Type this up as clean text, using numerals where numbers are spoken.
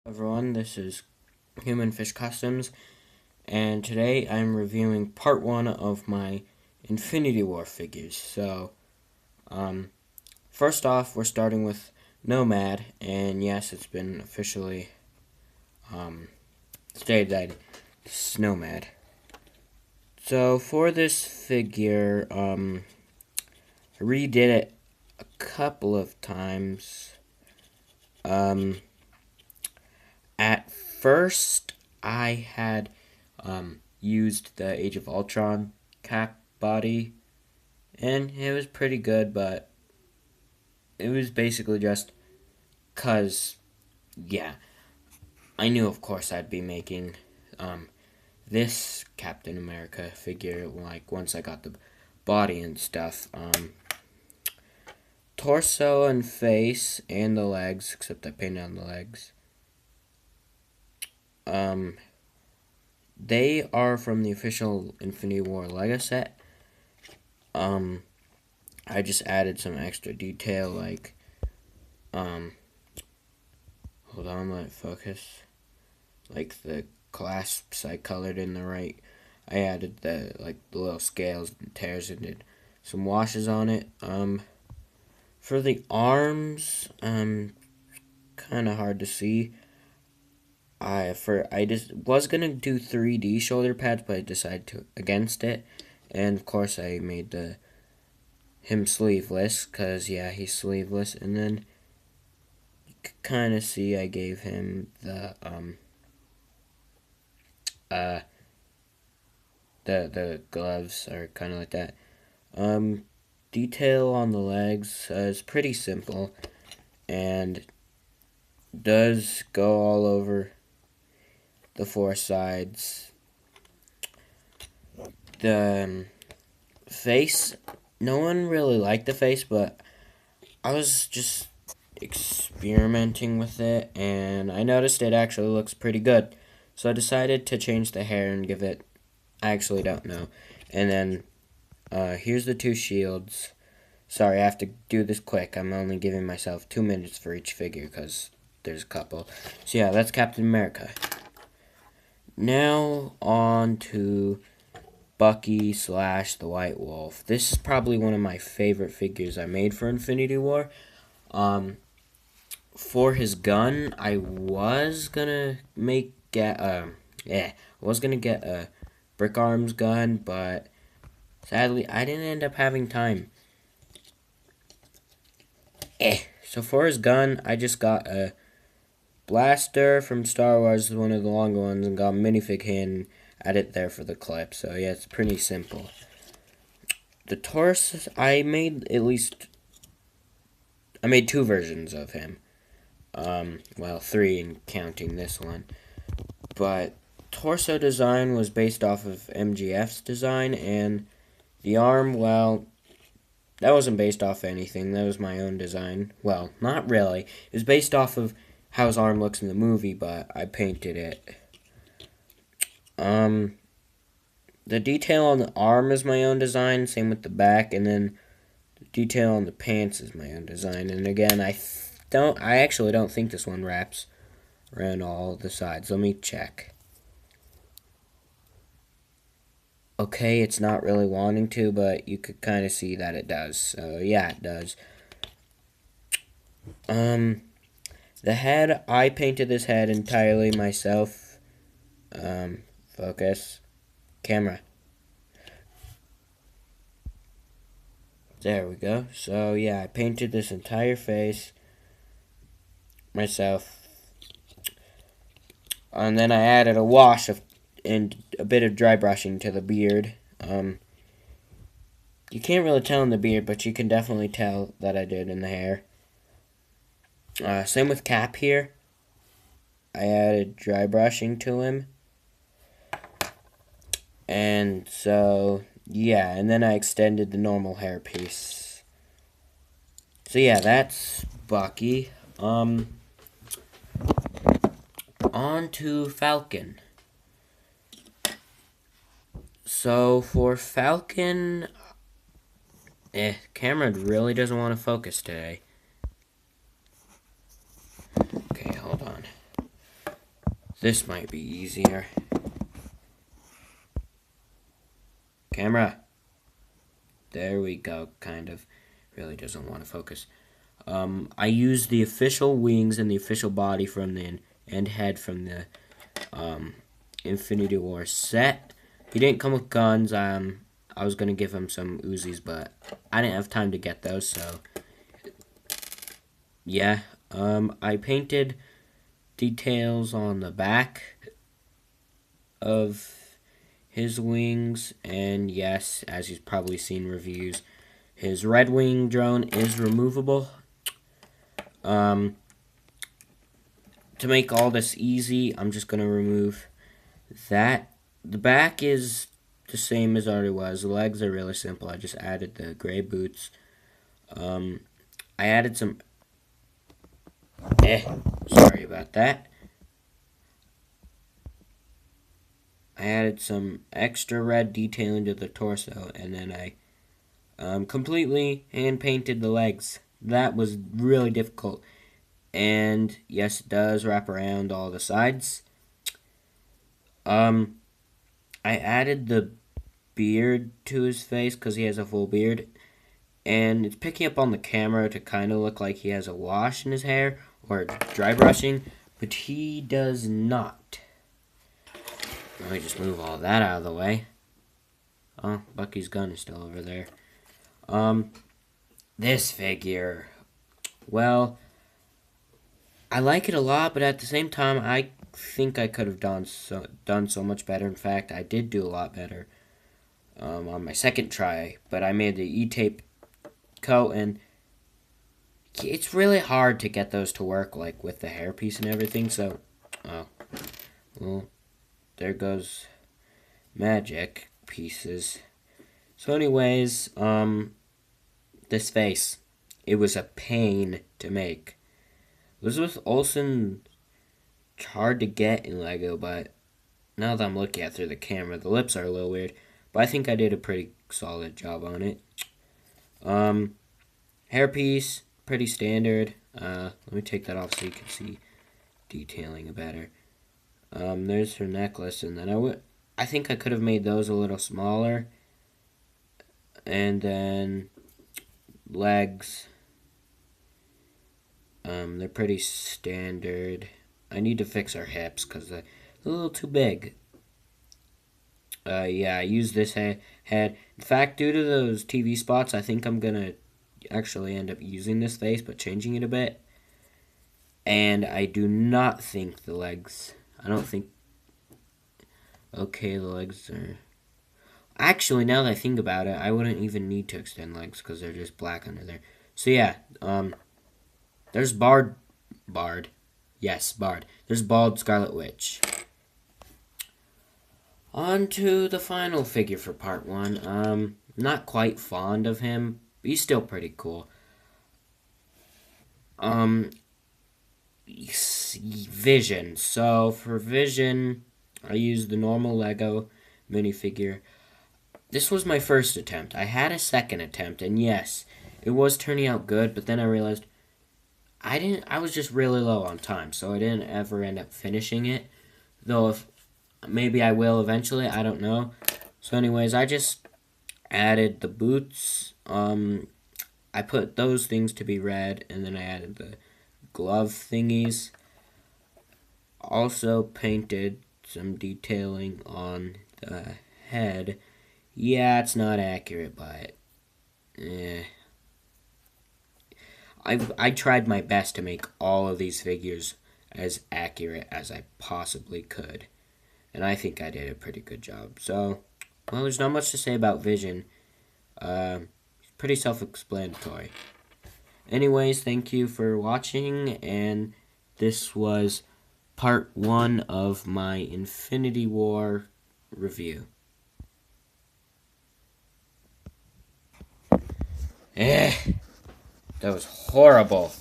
Everyone, this is Human Fish Customs, and today I'm reviewing part one of my Infinity War figures. First off, we're starting with Nomad, and yes, it's been officially stated that it's Nomad. So for this figure, I redid it a couple of times. At first, I had used the Age of Ultron Cap body, and it was pretty good, but it was basically just because, yeah, I knew, of course, I'd be making this Captain America figure, like, once I got the body and stuff. Torso and face and the legs, except I painted on the legs. They are from the official Infinity War Lego set. I just added some extra detail, like, hold on, let it focus. Like the clasps I colored in the right. I added the little scales and tears and did some washes on it. For the arms, kind of hard to see. I just was gonna do 3D shoulder pads, but I decided against it, and of course I made him sleeveless, cause yeah, he's sleeveless, and then you can kind of see I gave him the gloves are kind of like that. Detail on the legs is pretty simple, and does go all over the four sides. The face, no one really liked the face, but I was just experimenting with it, and I noticed it actually looks pretty good. So I decided to change the hair and give it, I actually don't know. And then, here's the two shields. Sorry, I have to do this quick. I'm only giving myself 2 minutes for each figure, because there's a couple. So yeah, that's Captain America. Now, on to Bucky / the White Wolf. This is probably one of my favorite figures I made for Infinity War. For his gun, I was gonna get a Brick Arms gun, but sadly I didn't end up having time. So for his gun, I just got a blaster from Star Wars, one of the longer ones, and got a minifig hand, added there for the clip. So yeah, it's pretty simple. The torso, I made two versions of him. Well, three in counting this one. But torso design was based off of MGF's design, and the arm, well, that wasn't based off anything. That was my own design. Well, not really. It was based off of how his arm looks in the movie, but I painted it. The detail on the arm is my own design, same with the back, and then the detail on the pants is my own design. And again, I actually don't think this one wraps around all the sides. Let me check. Okay, it's not really wanting to, but you could kind of see that it does. So yeah, it does. The head, I painted this head entirely myself. Focus. Camera. There we go. So yeah, I painted this entire face myself. And then I added a wash and a bit of dry brushing to the beard. You can't really tell in the beard, but you can definitely tell that I did in the hair. Same with Cap here. I added dry brushing to him. And so, yeah, and then I extended the normal hair piece. So yeah, that's Bucky. On to Falcon. So for Falcon, camera really doesn't want to focus today. Okay, hold on. This might be easier. Camera. There we go, kind of. Really doesn't want to focus. I used the official wings and the official body from the and head from the Infinity War set. He didn't come with guns. I was gonna give him some Uzis, but I didn't have time to get those. So yeah, I painted details on the back of his wings, and yes, as you've probably seen reviews, his Red Wing drone is removable. To make all this easy, I'm just going to remove that. The back is the same as already was. The legs are really simple. I just added the gray boots. I added some... sorry about that. I added some extra red detailing to the torso, and then I completely hand-painted the legs. That was really difficult. And yes, it does wrap around all the sides. I added the beard to his face because he has a full beard. And it's picking up on the camera to kind of look like he has a wash in his hair or dry brushing, but he does not. Let me just move all that out of the way. Oh, Bucky's gun is still over there. This figure. Well, I like it a lot, but at the same time, I think I could have done so much better. In fact, I did do a lot better on my second try, but I made the E-tape coat, and it's really hard to get those to work, like with the hairpiece and everything. So, oh, well, there goes magic pieces. So, anyways, this face, it was a pain to make. Elizabeth Olsen, it's hard to get in Lego, but now that I'm looking at it through the camera, the lips are a little weird, but I think I did a pretty solid job on it. Hairpiece, pretty standard. Let me take that off so you can see detailing better. There's her necklace, and then I think I could have made those a little smaller. And then legs. They're pretty standard. I need to fix her hips because they're a little too big. Yeah, I used this head. In fact, due to those TV spots, I think I'm gonna actually end up using this face, but changing it a bit. And I do not think the legs... I don't think... Okay, the legs are... Actually, now that I think about it, I wouldn't even need to extend legs because they're just black under there. So yeah, there's Bard. Yes, Bard. There's Bald Scarlet Witch. On to the final figure for part 1. Not quite fond of him. He's still pretty cool. Vision. So, for Vision, I used the normal Lego minifigure. This was my first attempt. I had a second attempt, and yes, it was turning out good, but then I realized I was just really low on time, so I didn't ever end up finishing it. Though, if maybe I will eventually, I don't know. So anyways, I just added the boots. I put those things to be red, and then I added the glove thingies. Also painted some detailing on the head. Yeah, it's not accurate, but I tried my best to make all of these figures as accurate as I possibly could. And I think I did a pretty good job. So, well, there's not much to say about Vision. Pretty self-explanatory. Anyways, thank you for watching, and this was part 1 of my Infinity War review. That was horrible.